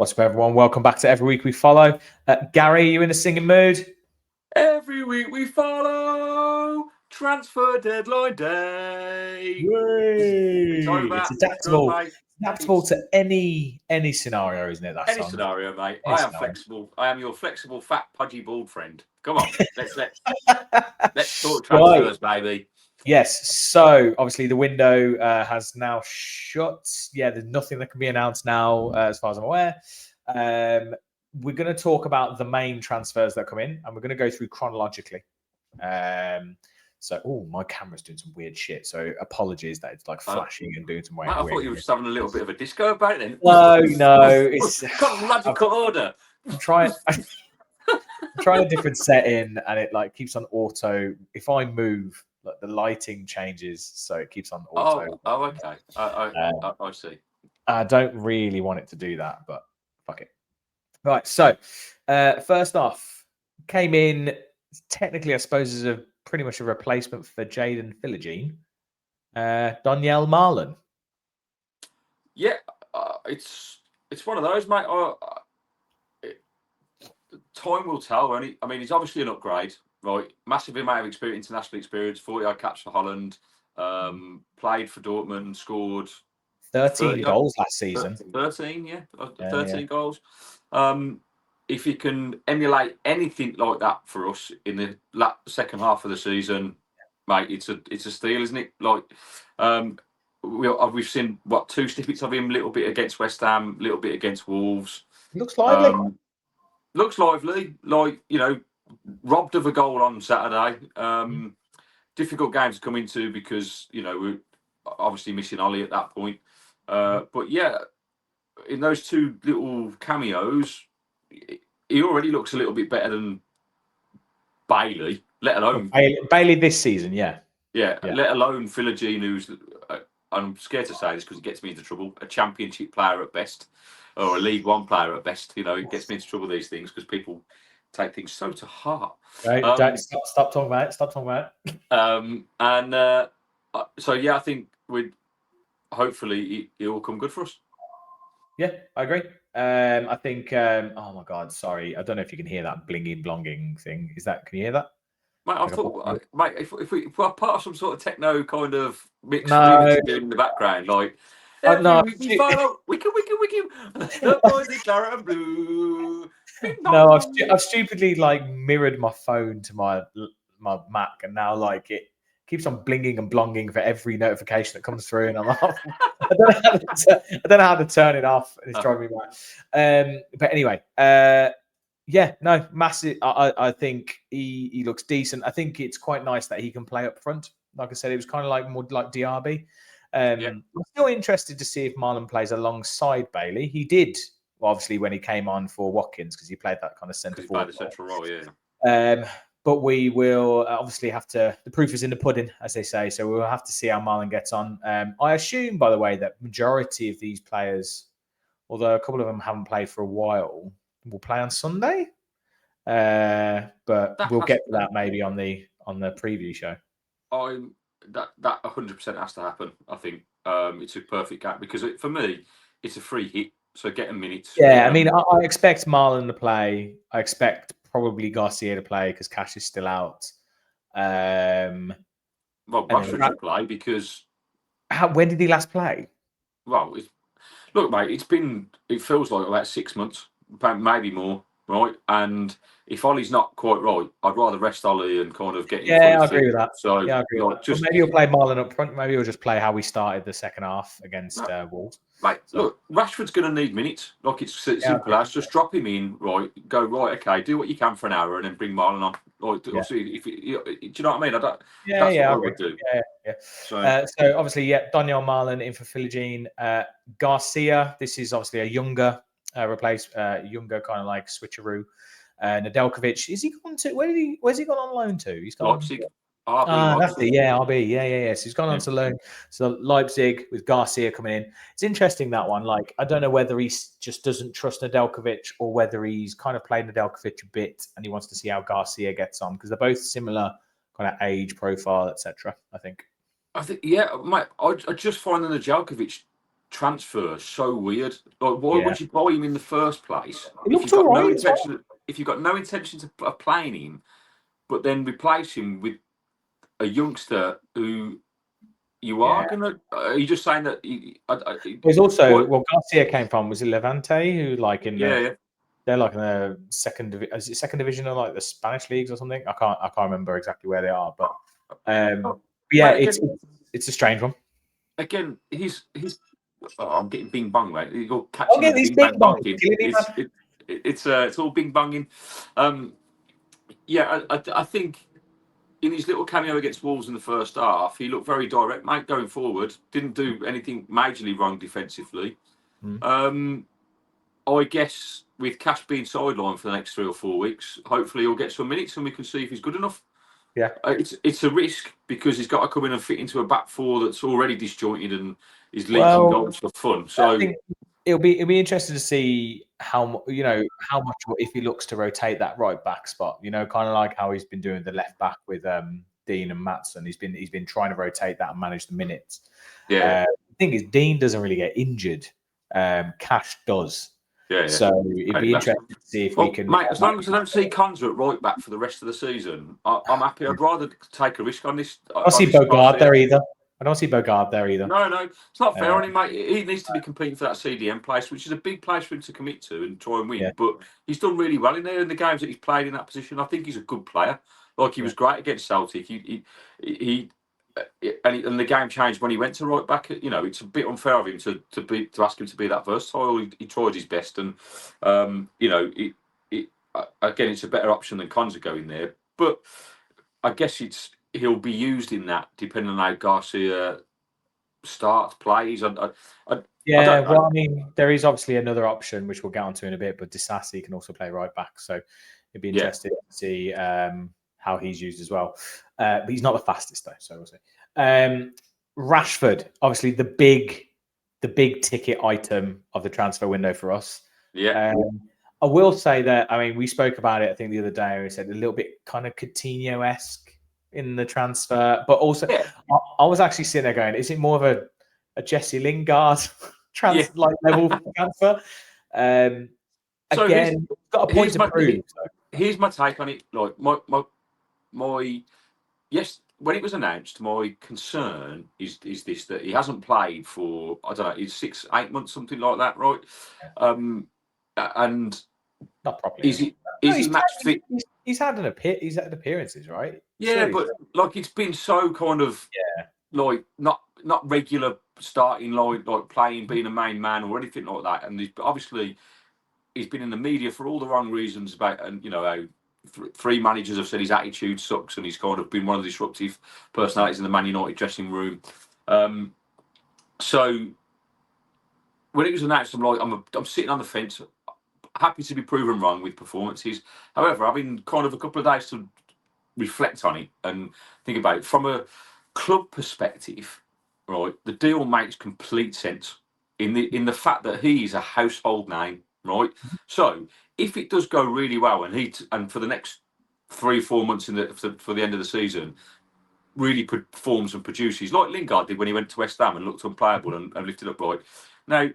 What's up, everyone? Welcome back to Every Week We Follow. Gary, you in a singing mood? Every week we follow transfer deadline day. It's adaptable. Adaptable to any scenario, isn't it? That Any song? scenario, mate. Any I am scenario. flexible. I am your flexible, fat, pudgy, bald friend. Come on, let's talk transfers, baby. Yes. So obviously the window has now shut. Yeah, there's nothing that can be announced now, as far as I'm aware. We're going to talk about the main transfers that come in, and we're going to go through chronologically. So, my camera's doing some weird shit. So, apologies that it's like flashing and doing some weird. I thought you were just having a little bit of a disco about it then. No, it's chronological order. I'm trying a different setting, and it like keeps on auto. If I move, like the lighting changes, so it keeps on auto. Oh, okay. I see. I don't really want it to do that, but fuck it. Right. So, first off, came in technically, I suppose, as a pretty much a replacement for Jaden Philogene. Donyell Marlon. Yeah, it's one of those, mate. Time will tell. I mean, he's obviously an upgrade, right? Massive amount of experience, international experience, 40-yard caps for Holland. Played for Dortmund, scored 13 goals last season. 13, yeah. 13 goals. If you can emulate anything like that for us in the second half of the season, mate, it's a steal, isn't it? Like, we've seen two snippets of him, a little bit against West Ham, a little bit against Wolves. Looks lively. Looks lively. Like, robbed of a goal on Saturday. Difficult game to come into because we're obviously missing Ollie at that point. But yeah, in those two little cameos, he already looks a little bit better than Bailey, let alone Bailey this season. Yeah. Let alone Philogene, who's I'm scared to say this because it gets me into trouble. A championship player at best, or a League One player at best. It gets me into trouble, these things, because people take things so to heart. Right, stop talking about it. Stop talking about it. So yeah, I think hopefully it will come good for us. Yeah, I agree. I think. Oh my God, sorry. I don't know if you can hear that blinging blonging thing. Can you hear that? Mate, I thought, mate, if we're part of some sort of techno kind of mix in the background, like we follow, we can, the boys in claret and blue. No, I've stupidly like mirrored my phone to my Mac, and now like it keeps on blinging and blonging for every notification that comes through, and I'm like, I don't know how to turn it off, and it's driving me mad. But anyway, yeah, no, massive. I think he looks decent. I think it's quite nice that he can play up front. Like I said, it was kind of like more like DRB. I'm still interested to see if Marlon plays alongside Bailey. He did, obviously, when he came on for Watkins, because he played that kind of centre forward. He played the central role, yeah. But we will obviously have to. The proof is in the pudding, as they say. So we'll have to see how Marlon gets on. I assume, by the way, that majority of these players, although a couple of them haven't played for a while, will play on Sunday. But we'll get to that maybe on the preview show. That 100% has to happen. I think it's a perfect gap because for me, it's a free hit. So get a minute. Yeah, I mean, I expect Marlon to play. I expect probably Garcia to play because Cash is still out. Rashford should play because. When did he last play? Well, look, mate, it feels like about 6 months, maybe more, right? And if Ollie's not quite right, I'd rather rest Ollie and kind of get him. Yeah, I agree with that. So yeah, I agree with that. Maybe he'll play Marlon up front. Maybe he'll just play how we started the second half against Wolves. Mate, look, Rashford's going to need minutes. Like, it's simple as just drop him in, right? Go, right, okay, do what you can for an hour and then bring Marlon on. Or see do you know what I mean? That's what I would do. Yeah. So obviously, Donyell Marlon in for Philogene. Garcia, this is obviously a younger younger kind of like switcheroo. Nedeljkovic, is he gone to? Where's he gone on loan to? He's gone Leipzig. RB. Yeah. So he's gone on to loan. So Leipzig with Garcia coming in. It's interesting, that one. Like, I don't know whether he just doesn't trust Nedeljkovic or whether he's kind of played Nedeljkovic a bit and he wants to see how Garcia gets on, because they're both similar kind of age profile, etc. I think, yeah, mate. I just find the Nedeljkovic transfer so weird. Like, why would you buy him in the first place It if looked you've got all no right. intention? If you've got no intention of playing him, but then replace him with a youngster who you are gonna? Are you just saying that? There's also Garcia came from, was it Levante, who like in yeah. they're like in the is it second division or like the Spanish leagues or something? I can't remember exactly where they are, but yeah, Mate, it's a strange one. Again, he's I'm getting bing bong, mate. You're I'll catching get the these bing big bang bongs. bonking. It's all bing bonging. Yeah, I think in his little cameo against Wolves in the first half, he looked very direct, mate. Going forward, didn't do anything majorly wrong defensively. I guess with Cash being sidelined for the next 3 or 4 weeks, hopefully he'll get some minutes and we can see if he's good enough. Yeah, it's a risk because he's got to come in and fit into a back four that's already disjointed and is leaking goals for fun. So I think it'll be interesting to see how much if he looks to rotate that right back spot. You know, kind of like how he's been doing the left back with Dean and Maatsen. He's been trying to rotate that and manage the minutes. Yeah. The thing is, Dean doesn't really get injured. Cash does. Yeah. So it'd be interesting to see if we can. Mate, as long as I don't see Conza at right back for the rest of the season, I'm happy. I'd rather take a risk on this. I don't see Bogard there either. No, it's not fair on him, mate. He needs to be competing for that CDM place, which is a big place for him to commit to and try and win. Yeah. But he's done really well in there in the games that he's played in that position. I think he's a good player. Like, he was great against Celtic. And the game changed when he went to right back. You know, it's a bit unfair of him to ask him to be that versatile. He tried his best, and you know, again, it's a better option than Conza going there. But I guess he'll be used in that depending on how Garcia starts, plays. I mean, there is obviously another option which we'll get onto in a bit, but Disasi can also play right back, so it'd be interesting to see how he's used as well. But he's not the fastest though, so we'll see. Rashford, obviously the big ticket item of the transfer window for us. Yeah. I will say that, I mean, we spoke about it, I think, the other day. We said a little bit kind of Coutinho-esque in the transfer, but also I was actually sitting there going, is it more of a Jesse Lingard level transfer? So again, got a point to prove. Here's my take on it. Like my yes, when it was announced, my concern is this, that he hasn't played for, I don't know, it's 6-8 months, something like that, right? And not properly. Is he match fit? He's had appearances, right? Yeah, but like, it's been so kind of like not regular starting, like playing, being a main man or anything like that. And obviously he's been in the media for all the wrong reasons about, and you know how 3 managers have said his attitude sucks, and he's kind of been one of the disruptive personalities in the Man United dressing room. So when it was announced, I'm like, I'm sitting on the fence. Happy to be proven wrong with performances. However, having kind of a couple of days to reflect on it and think about it from a club perspective, right? The deal makes complete sense in the fact that he is a household name, right? So if it does go really well, and for the next 3-4 months for the end of the season, really performs and produces like Lingard did when he went to West Ham and looked unplayable and lifted up right. Now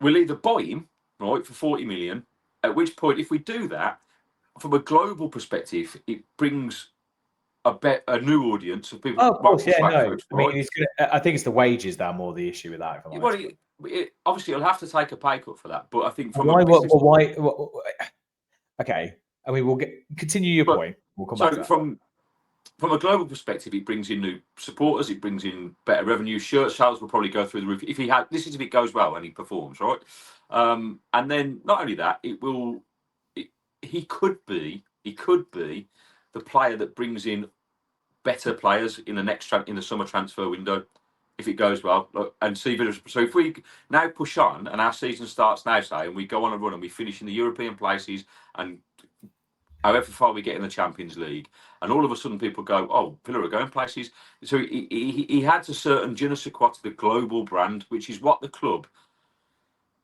we'll either buy him, right, for 40 million, at which point, if we do that, from a global perspective, it brings a new audience of people. Oh, of course, yeah, no. Right? I mean, I think it's the wages that are more the issue with that. Obviously, he'll have to take a pay cut for that, but I think from why? Okay, I mean, we'll continue your point. We'll come back to that. From a global perspective, it brings in new supporters. It brings in better revenue. Shirt sales will probably go through the roof if if it goes well and he performs, right? And then not only that, he could be the player that brings in better players in the summer transfer window if it goes well. And so if we now push on and our season starts now, say, and we go on a run and we finish in the European places and however far we get in the Champions League, and all of a sudden people go, oh, Villa are going places. So he had a certain je ne sais quoi to the global brand, which is what the club,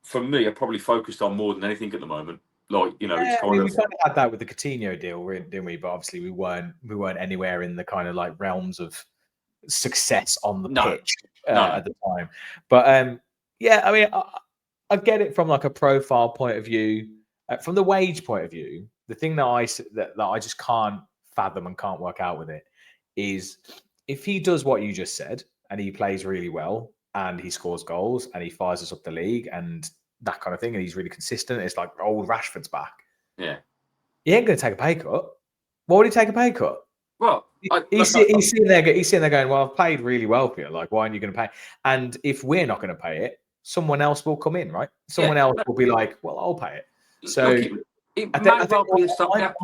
for me, are probably focused on more than anything at the moment. Like, you know, it's kind of... we kind of had that with the Coutinho deal, didn't we? But obviously we weren't anywhere in the kind of like realms of success on the pitch at the time. But Yeah, I mean, I get it from like a profile point of view, from the wage point of view. The thing that I just can't fathom and can't work out with it is if he does what you just said and he plays really well and he scores goals and he fires us up the league and that kind of thing and he's really consistent. It's like old Rashford's back. Yeah, He ain't going to take a pay cut. Why would he take a pay cut? well, He's sitting there going, well, I've played really well for you. Like, why aren't you going to pay? And if we're not going to pay it, someone else will come in, right? Someone else will be like, well, I'll pay it. So look, it may well be a stopgap.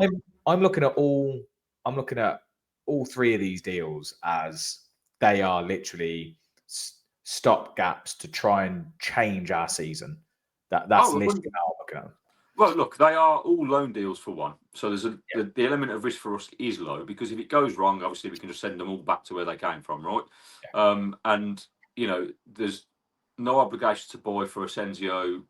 I'm looking at all three of these deals as they are literally stopgaps to try and change our season. That's literally how I'm looking at them. Well, look, they are all loan deals for one. So there's the element of risk for us is low because if it goes wrong, obviously we can just send them all back to where they came from, right? Yeah. And there's no obligation to buy for Asensio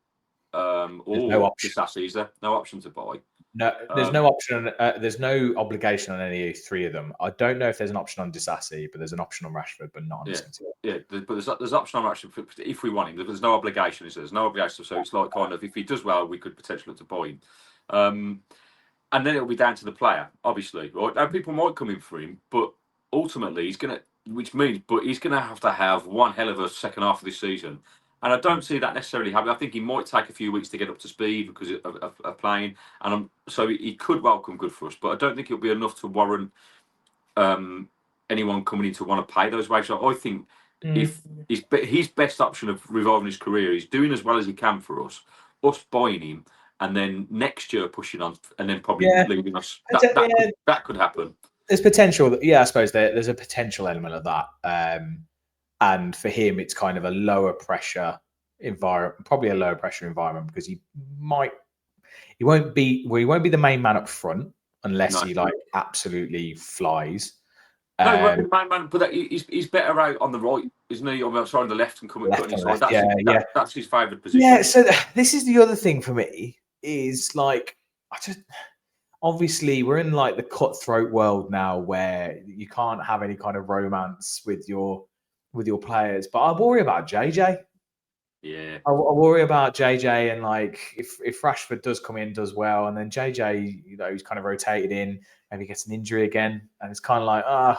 or Disasi, is there? No option to buy. No, there's no option. There's no obligation on any three of them. I don't know if there's an option on Disasi, but there's an option on Rashford, but not on Asensio. Yeah, but there's option on Rashford if we want him. There's no obligation. There's no obligation. So it's like kind of if he does well, we could potentially look to buy him. And then it'll be down to the player, obviously. Right now, people might come in for him, but ultimately he's gonna have to have one hell of a second half of this season. And I don't see that necessarily happening. I think he might take a few weeks to get up to speed because of playing, and so he could well come good for us. But I don't think it'll be enough to warrant anyone coming in to want to pay those wages. I think if his best option of reviving his career is doing as well as he can for us buying him, and then next year pushing on, and then probably leaving us. That could happen. There's potential. I suppose there's a potential element of that. And for him, it's kind of a lower pressure environment, probably a lower pressure environment because he won't be the main man up front unless he like absolutely flies. No, he won't be the main man, but he's better out on the right, isn't he? On the left and coming inside. That's his favourite position. Yeah. So this is the other thing for me is like obviously we're in like the cutthroat world now where you can't have any kind of romance with your players, but I worry about JJ. Yeah, I worry about JJ, and like if Rashford does come in, does well, and then JJ, he's kind of rotated in, maybe gets an injury again, and it's kind of like, I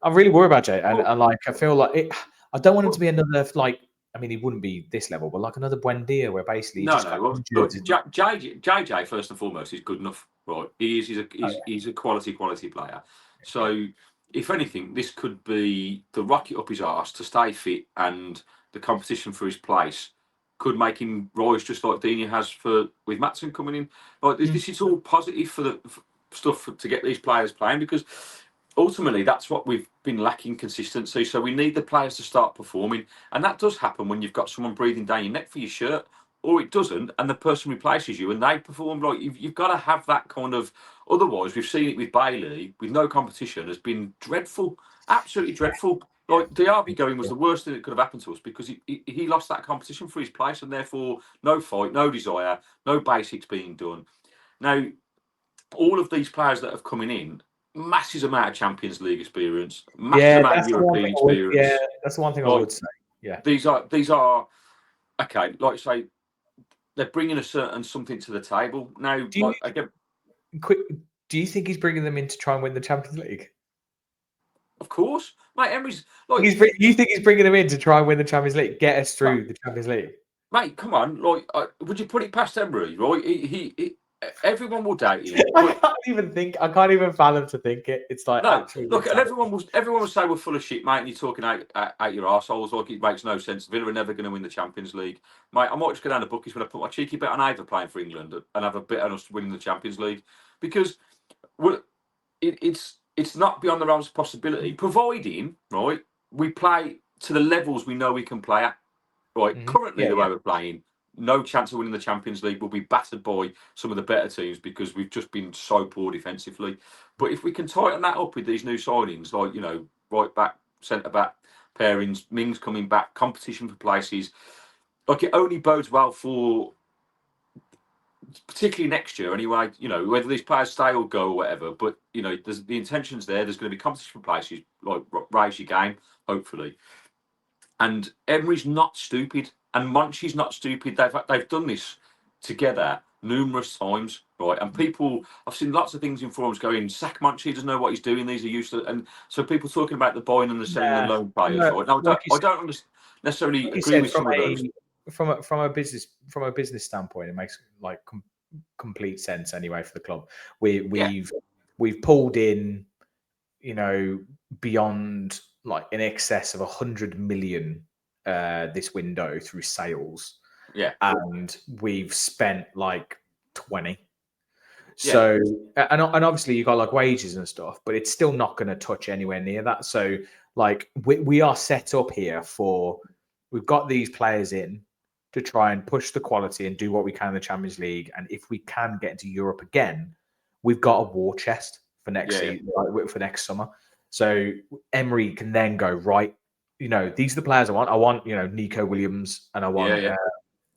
really worry about JJ, and like I feel like I don't want him to be another like. I mean, he wouldn't be this level, but like another Buendia, where basically look, JJ first and foremost is good enough, right? He's a quality player. So, if anything, this could be the rocket up his arse to stay fit, and the competition for his place could make him rise just like Dina has with Maatsen coming in. Like this is all positive for the stuff to get these players playing because. Ultimately, that's what we've been lacking consistency. So we need the players to start performing. And that does happen when you've got someone breathing down your neck for your shirt, or it doesn't, and the person replaces you and they perform. Like you've got to have that kind of. Otherwise, we've seen it with Bailey, with no competition, has been dreadful, absolutely dreadful. Like Diaby going was the worst thing that could have happened to us because he lost that competition for his place, and therefore no fight, no desire, no basics being done. Now, all of these players that have coming in. Massive amount of Champions League experience, massive amount of European experience. That's the one thing I would say. Yeah, these are okay. Like I say, they're bringing a certain something to the table now. Do you think he's bringing them in to try and win the Champions League? Of course, mate. Emery's like. You think he's bringing them in to try and win the Champions League, get us through the Champions League? Mate, come on. Like, would you put it past Emery? Right? He everyone will doubt you. I can't even fathom to think it. It's like look, and everyone will say we're full of shit, mate. And you're talking out your arseholes like it makes no sense. Villa are never going to win the Champions League, mate. I might just go down the bookies when I put my cheeky bet on either playing for England and have a bet on us winning the Champions League because it's not beyond the realms of possibility, providing right we play to the levels we know we can play at. Right, currently the way we're playing. No chance of winning the Champions League. We'll be battered by some of the better teams because we've just been so poor defensively. But if we can tighten that up with these new signings, like, right back, centre back pairings, Mings coming back, competition for places, like it only bodes well for, particularly next year anyway, whether these players stay or go or whatever. But, there's the intentions there. There's going to be competition for places, like raise your game, hopefully. And Emery's not stupid, and Monchi's not stupid. They've done this together numerous times, right? And people, I've seen lots of things in forums going, sack Monchi, doesn't know what he's doing. These are useless. And so people talking about the buying and the selling and loan players, right? Now, I don't necessarily agree with some of those. From a business standpoint, it makes like complete sense anyway for the club. We've pulled in, beyond like in excess of 100 million this window through sales. Yeah. And we've spent like 20. So, and obviously you got like wages and stuff, but it's still not going to touch anywhere near that. So like we are set up here we've got these players in to try and push the quality and do what we can in the Champions League. And if we can get into Europe again, we've got a war chest for next season, for next summer. So Emery can then go, right, these are the players I want. I want, Nico Williams, and I want,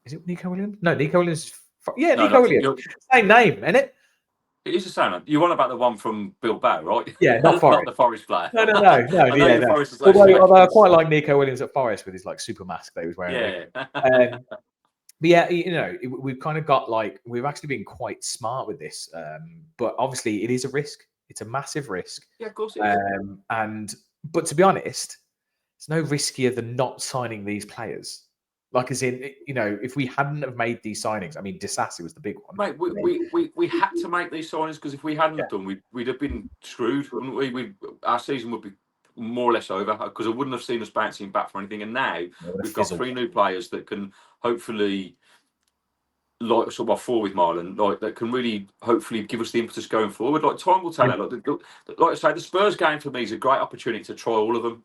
is it Nico Williams? No, Nico Williams. Yeah, no, Nico Williams. Same name, isn't it? It is the same. You want about the one from Bilbao, right? Yeah, not Forest. Not the Forest player. No. Forest is although I quite like Nico Williams at Forest with his like super mask that he was wearing. Yeah. But yeah, we've kind of got we've actually been quite smart with this. But obviously, it is a risk. It's a massive risk. Yeah, of course it is. But to be honest, it's no riskier than not signing these players. Like, as in, if we hadn't have made these signings, I mean, Disassi was the big one. Mate, we had to make these signings because if we hadn't have done, we'd have been screwed, wouldn't we? Our season would be more or less over because I wouldn't have seen us bouncing back for anything. And now we've got 3 new players that can hopefully, like sort of 4 with Marlon, like that can really hopefully give us the impetus going forward. Like time will tell. Like I say, the Spurs game for me is a great opportunity to try all of them.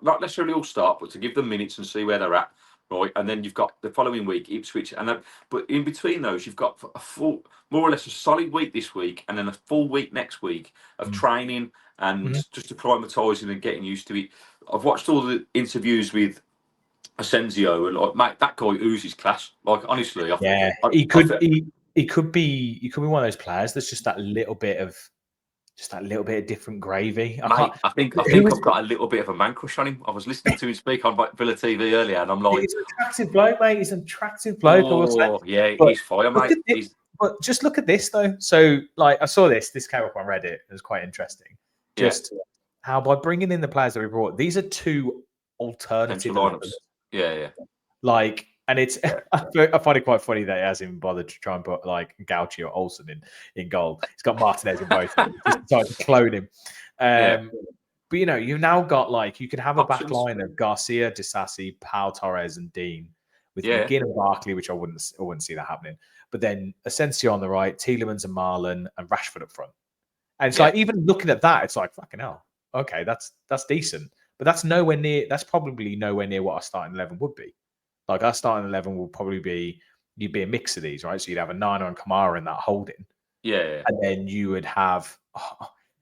Not necessarily all start, but to give them minutes and see where they're at. Right, and then you've got the following week Ipswich, but in between those, you've got a full, more or less a solid week this week, and then a full week next week of training and just acclimatising and getting used to it. I've watched all the interviews with Asensio, and like, mate, that guy oozes class. Like, honestly, he could be one of those players that's just that little bit of different gravy. I think I've got a little bit of a man crush on him. I was listening to him speak on Villa TV earlier, and I'm like, he's an attractive bloke, mate. He's an attractive bloke. He's fire, mate. But just look at this though. So, like, I saw this came up on Reddit. It was quite interesting. Just how by bringing in the players that we brought, these are 2 alternative lineups. Yeah. Like, and it's I find it quite funny that he hasn't even bothered to try and put like Gauchi or Olsen in goal. He's got Martinez in both. Just decided to clone him. But you've now got you could have a back line of Garcia, Disassi, Pau Torres, and Dean with McGinn and Barkley, which I wouldn't see that happening. But then Asensio on the right, Tielemans and Marlon, and Rashford up front. And it's like, even looking at that, it's like, fucking hell. Okay, that's decent. But that's probably nowhere near what our starting 11 would be. Like, our starting 11 will probably you'd be a mix of these, right? So you'd have a Nana and Kamara in that holding. Yeah. And then you would have...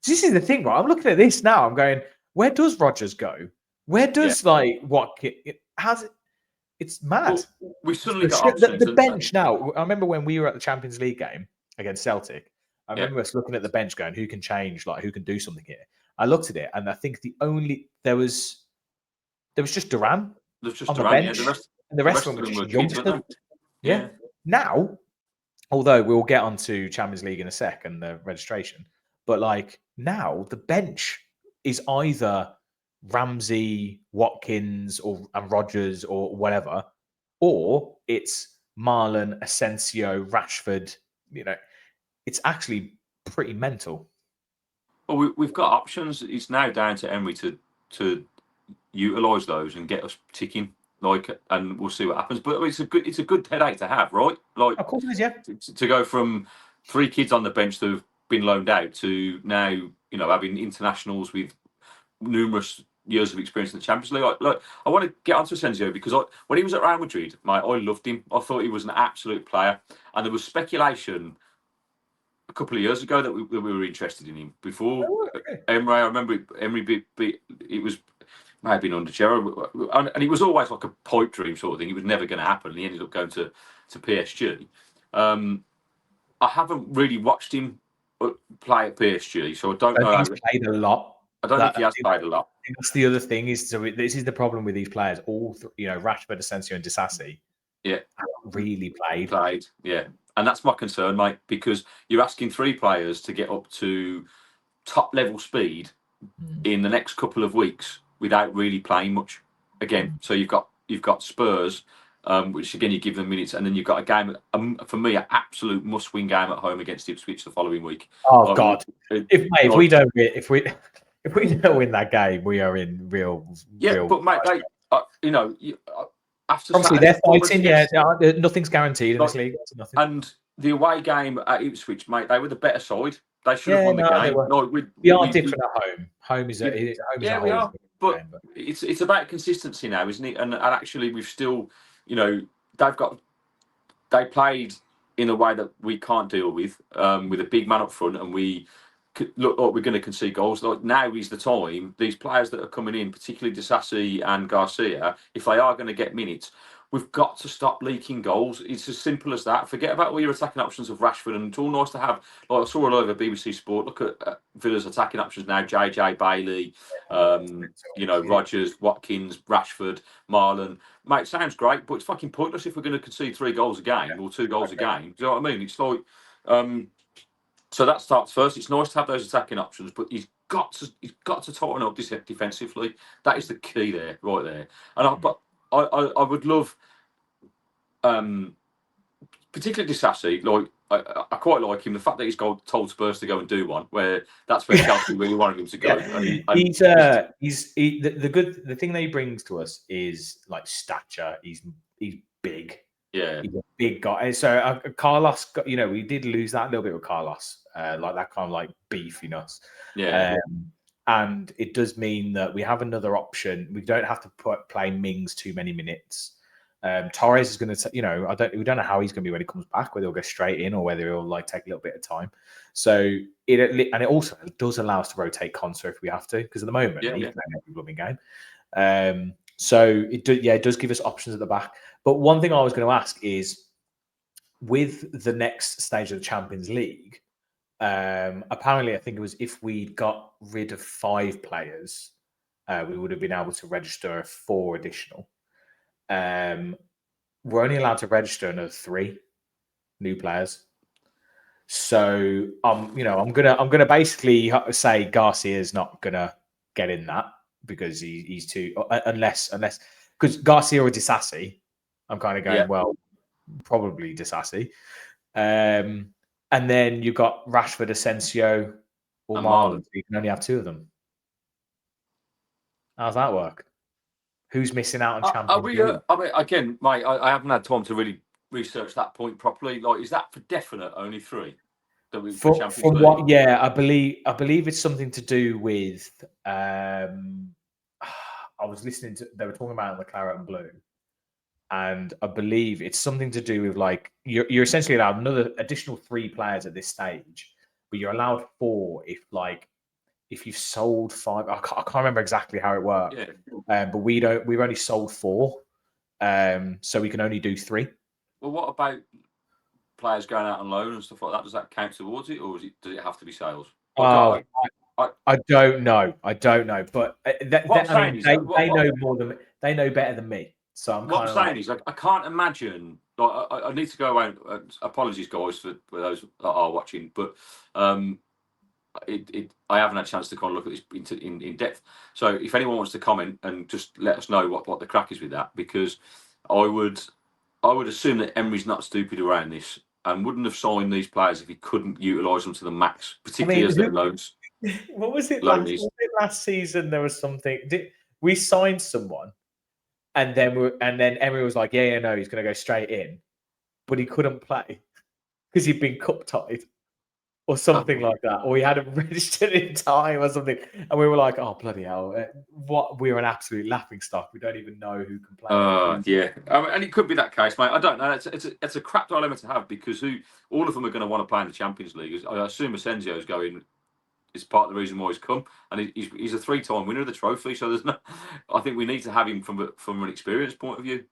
this is the thing, right? I'm looking at this now. I'm going, where does Rodgers go? Where does, how's it... It's mad. Well, we suddenly got options. The bench now. I remember when we were at the Champions League game against Celtic, I remember us looking at the bench going, who can change? Like, who can do something here? I looked at it, and I think there was just Duran on the bench. And the rest of them were just youngsters. Yeah. Now, although we'll get onto Champions League in a sec and the registration, but now the bench is either Ramsey, Watkins, and Rodgers or whatever, or it's Marlon, Asensio, Rashford. It's actually pretty mental. Well, we've got options. It's now down to Emery to utilise those and get us ticking. And we'll see what happens. But it's a good headache to have, right? Like, of course it is, yeah. To go from 3 kids on the bench that have been loaned out to now, having internationals with numerous years of experience in the Champions League. I want to get onto Asensio because when he was at Real Madrid, mate, I loved him. I thought he was an absolute player, and there was speculation a couple of years ago that we were interested in him before Emery. I remember Emery. It was. May have been under Gerrard, and it was always like a pipe dream sort of thing. It was never going to happen. He ended up going to PSG. I haven't really watched him play at PSG, so I don't know. He's played a lot. I don't think he has played a lot. That's the other thing is, so this is the problem with these players. All Rashford, Asensio, and Disasi, haven't really played. Yeah, and that's my concern, mate, because you're asking 3 players to get up to top level speed in the next couple of weeks without really playing much. Again, so you've got Spurs, which again you give them minutes, and then you've got a game for me an absolute must-win game at home against Ipswich the following week. Oh God! If we don't win that game, we are in real. But mate, after obviously they're fighting. Yeah, nothing's guaranteed in this league. Nothing. And the away game at Ipswich, mate, they were the better side. They should have won the game. We are different at home. Home is we are. But it's about consistency now, isn't it? And actually, we've still, they played in a way that we can't deal with a big man up front, and we look like we're going to concede goals. Like now is the time. These players that are coming in, particularly Disasi and Garcia, if they are going to get minutes, we've got to stop leaking goals. It's as simple as that. Forget about all your attacking options of Rashford, and it's all nice to have. Like I saw all over BBC Sport. Look at Villa's attacking options now: JJ Bailey, Rodgers, Watkins, Rashford, Marlon. Mate, sounds great, but it's fucking pointless if we're going to concede 3 goals a game or 2 goals a game. Do you know what I mean? It's like. So that starts first. It's nice to have those attacking options, but he's got to tighten up defensively. That is the key there, right there. And I would love, particularly Disasi. Like I quite like him. The fact that he's told Spurs to go and do one, where that's where Chelsea really wanted him to go. The thing that he brings to us is like stature. He's big. Yeah, he's a big guy. So Carlos, we did lose that a little bit with Carlos, like that kind of like beefiness. Yeah. And it does mean that we have another option. We don't have to play Mings too many minutes. Torres is going to, we don't know how he's going to be when he comes back, whether he'll go straight in or whether he'll like take a little bit of time. So it also does allow us to rotate Konsa if we have to, because at the moment he's playing every blooming game. So it does give us options at the back. But one thing I was going to ask is, with the next stage of the Champions League, apparently I think it was if we got rid of 5 players, we would have been able to register 4 additional. We're only allowed to register another 3 new players. So I'm gonna basically say Garcia is not gonna get in that, because he's too, unless because Garcia or Disasi, I'm kind of going, well, probably Disasi. And then you've got Rashford, Asensio, or Marlon. So you can only have 2 of them. How's that work? Who's missing out on Champions League? I mean, again, mate, I haven't had time to really research that point properly. Like, is that for definite only 3? For Champions League? What? Yeah, I believe it's something to do with. I was listening to, they were talking about the Claret and Blue, and I believe it's something to do with like you're essentially allowed another additional 3 players at this stage, but you're allowed 4 if you've sold 5. I can't remember exactly how it works. But we've only sold 4, so we can only do 3. Well, what about players going out on loan and stuff like that? Does that count towards it, or does it have to be sales? I don't know. But they know better than me. So what I'm saying is, I can't imagine. Like, I need to go away. Apologies, guys, for those that are watching, but I haven't had a chance to kind of look at this in depth. So if anyone wants to comment and just let us know what the crack is with that, because I would assume that Emery's not stupid around this and wouldn't have signed these players if he couldn't utilise them to the max, particularly as their loans. What was it last season? There was something. We signed someone, and then Emery was like, no, he's going to go straight in, but he couldn't play because he'd been cup tied or something like that, or he hadn't registered in time or something, and we were like, oh bloody hell, we're an absolute laughing stock. We don't even know who can play. And it could be that case, mate. I don't know. It's a crap dilemma to have, because all of them are going to want to play in the Champions League. I assume Asensio is going. It's part of the reason why he's come, and he's a 3-time winner of the trophy. So there's no. I think we need to have him from an experience point of view.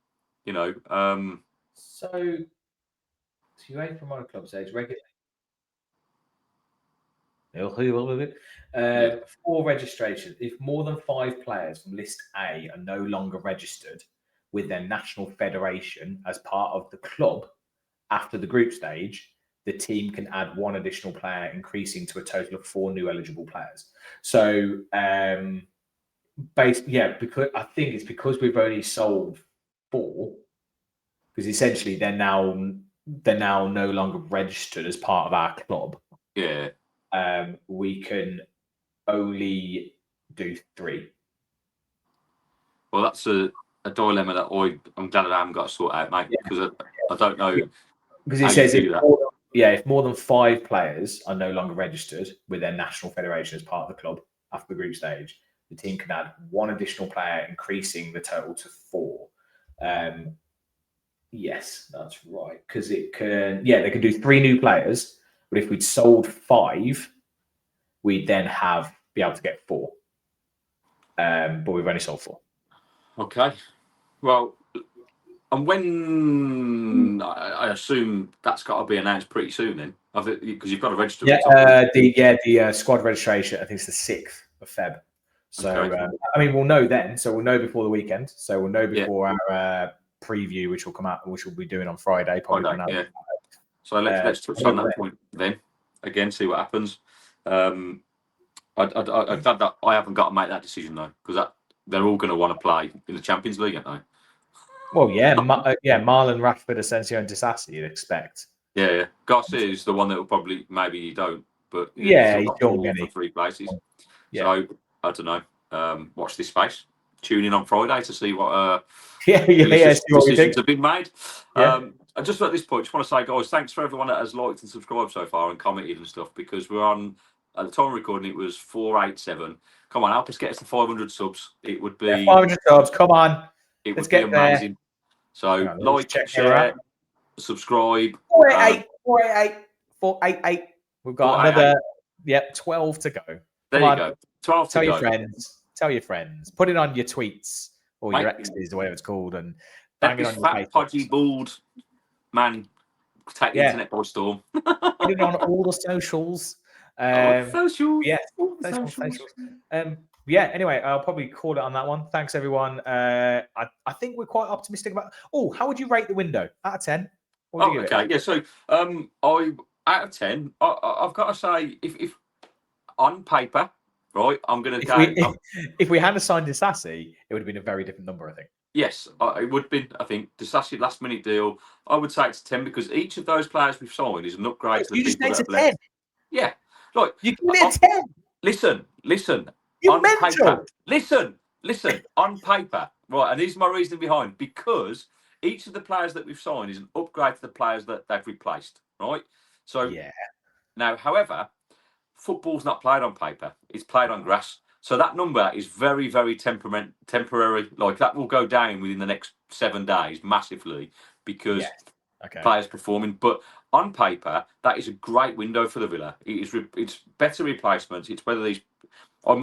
So you aim for mono club stage regularly. For registration, if more than 5 players from List A are no longer registered with their national federation as part of the club after the group stage, the team can add 1 additional player, increasing to a total of 4 new eligible players. So, because I think it's because we've only sold 4, because essentially they're now no longer registered as part of our club. Yeah. We can only do 3. Well, that's a dilemma that I'm glad I haven't got to sort out, mate, because I don't know. Because it says if more than 5 players are no longer registered with their national federation as part of the club after the group stage, the team can add 1 additional player, increasing the total to 4. Yes, that's right. Because they can do 3 new players, but if we'd sold 5, we'd then be able to get 4. But we've only sold 4. Okay. Well, and when I assume that's got to be announced pretty soon, then, because you've got to register. The squad registration, I think it's the 6th of Feb. So okay. I mean, we'll know then. So we'll know before the weekend. So we'll know before our preview, which will come out, which we'll be doing on Friday. Friday, So let's touch on that point then. Again, see what happens. I'm glad that I haven't got to make that decision though, because they're all going to want to play in the Champions League, aren't they? Well, Marlon, Rashford, Asensio, and Disasi, you'd expect. Yeah. Garcia is the one that will probably, maybe you don't, but he's young, for 3 places. Yeah. So I don't know. Watch this space. Tune in on Friday to see what decisions have been made. And just at this point, just want to say, guys, thanks for everyone that has liked and subscribed so far and commented and stuff, because we're on, at the time of recording, it was 487. Come on, help us get us to 500 subs. It would be 500 subs. Come on, let's get amazing. There. So like, share, subscribe. 488. We've got another 12 to go. There you go. 12 to go. Tell your friends. Put it on your tweets or your exes or whatever it's called, and bang it on your fat, podgy, bald man take the internet by storm. Put it on all the socials. Socials. Socials. Anyway, I'll probably call it on that one. Thanks, everyone. I think we're quite optimistic about. Oh, how would you rate the window out of 10? Okay. Yeah. So, I out of 10, I've got to say, if on paper, right, I'm going to go. If we hadn't signed Disasi, it would have been a very different number, I think. Yes, it would be. I think Disasi last minute deal. I would say it's 10 because each of those players we've signed is an upgrade to the people that have left. Yeah. Like, you give it a 10. Listen. You on paper. Listen. On paper, right? And here's my reasoning behind: because each of the players that we've signed is an upgrade to the players that they've replaced, right? So now, however, football's not played on paper; it's played on grass. So that number is very, very temporary. Like, that will go down within the next 7 days massively because players performing. But on paper, that is a great window for the Villa. It's better replacements. It's whether these. I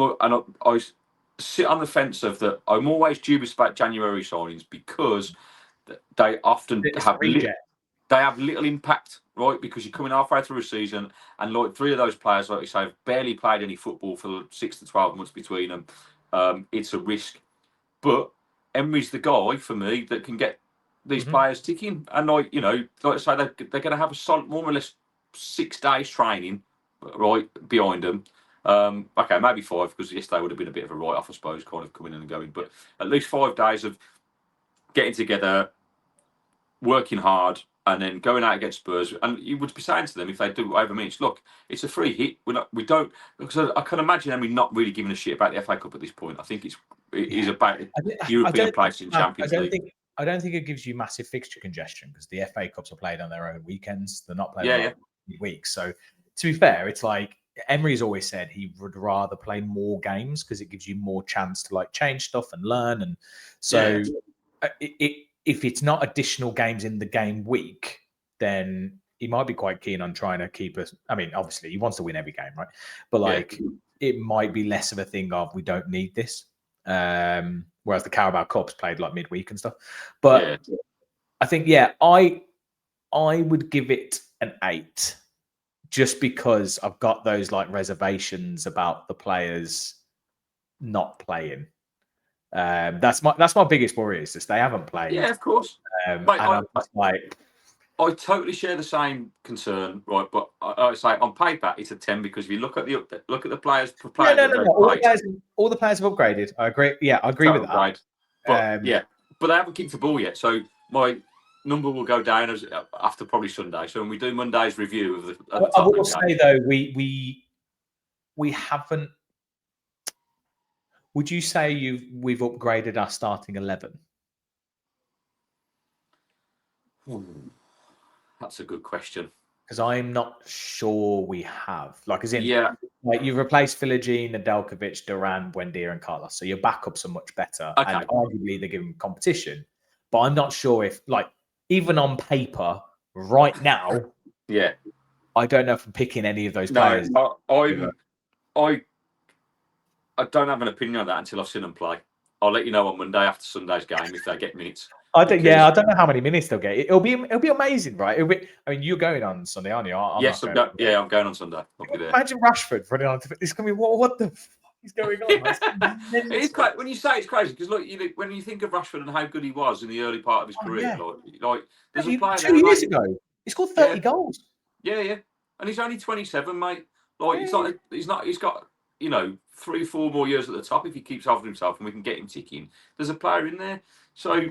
sit on the fence of that. I'm always dubious about January signings because they often have little impact, right? Because you're coming halfway through a season, and like 3 of those players, like you say, have barely played any football for the 6 to 12 months between them. It's a risk, but Emery's the guy for me that can get these players ticking. And like I say, they're going to have a solid, more or less 6 days training, right, behind them. Okay, maybe 5 because yesterday would have been a bit of a write-off, I suppose, kind of coming in and going. But at least 5 days of getting together, working hard, and then going out against Spurs. And you would be saying to them, if they do over minutes, look, it's a free hit. We don't. Because I can imagine Emery not really giving a shit about the FA Cup at this point. I think it is about European place in Champions League. I don't think it gives you massive fixture congestion because the FA Cups are played on their own weekends. They're not played on weeks. So to be fair, it's like Emery's always said he would rather play more games because it gives you more chance to like change stuff and learn. And so if it's not additional games in the game week, then he might be quite keen on trying to keep us. I mean, obviously he wants to win every game, right? But like it might be less of a thing of we don't need this. Whereas the Carabao Cup's played like midweek and stuff. But I think, I would give it an 8 just because I've got those like reservations about the players not playing. That's my biggest worry is just they haven't played. Yeah, of course. And Mate, I'm just like, I totally share the same concern, right? But I say on paper it's a 10 because if you look at the players for players no. that All the players have upgraded. I agree. Yeah, I agree with that. upgrade. But but they haven't kicked the ball yet. So my number will go down after probably Sunday. So when we do Monday's review of the I will say though, we haven't. Would you say we've upgraded our starting 11? That's a good question. Because I'm not sure we have. Like, as in, yeah, like you've replaced Filogene, Nedeljkovic, Duran, Buendia, and Carlos. So your backups are much better. Okay. And arguably they're giving competition. But I'm not sure if, like, even on paper, right now, yeah, I don't know if I'm picking any of those players. No, I don't have an opinion on that until I've seen them play. I'll let you know on Monday after Sunday's game if they get minutes. I don't know how many minutes they'll get. It'll be amazing, right? I mean, you're going on Sunday, aren't you? I'm going on Sunday. I'll be there. Imagine Rashford running on. It's gonna be what the fuck is going on? It's crazy when you say it's crazy because look, when you think of Rashford and how good he was in the early part of his career, like there's a player 2 years ago, he scored 30 goals. Yeah, and he's only 27, mate. Like it's not. He's got 3-4 more years at the top if he keeps holding himself and we can get him ticking. There's a player in there, so.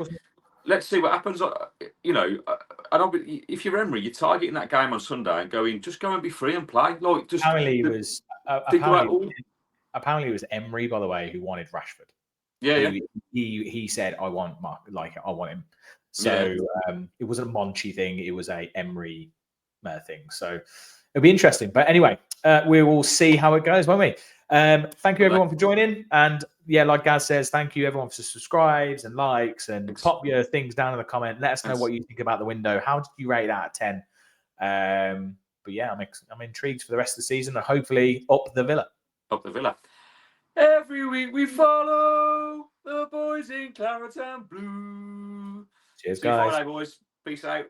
Let's see what happens. If you're Emery, you're targeting that game on Sunday and going, just go and be free and play. Like, just apparently it was Emery, by the way, who wanted Rashford. Yeah. He said, I want him. So it wasn't a Monchi thing; it was a Emery thing. So it'll be interesting. But anyway, we will see how it goes, won't we? Thank you everyone for joining, and like Gaz says, thank you everyone for subscribes and likes, and pop your things down in the comment. Let us know what you think about the window. How did you rate it out of 10? But yeah, I'm intrigued for the rest of the season, and hopefully up the Villa. Every week we follow the boys in claret and blue. Cheers, See you guys. Friday, boys. Peace out.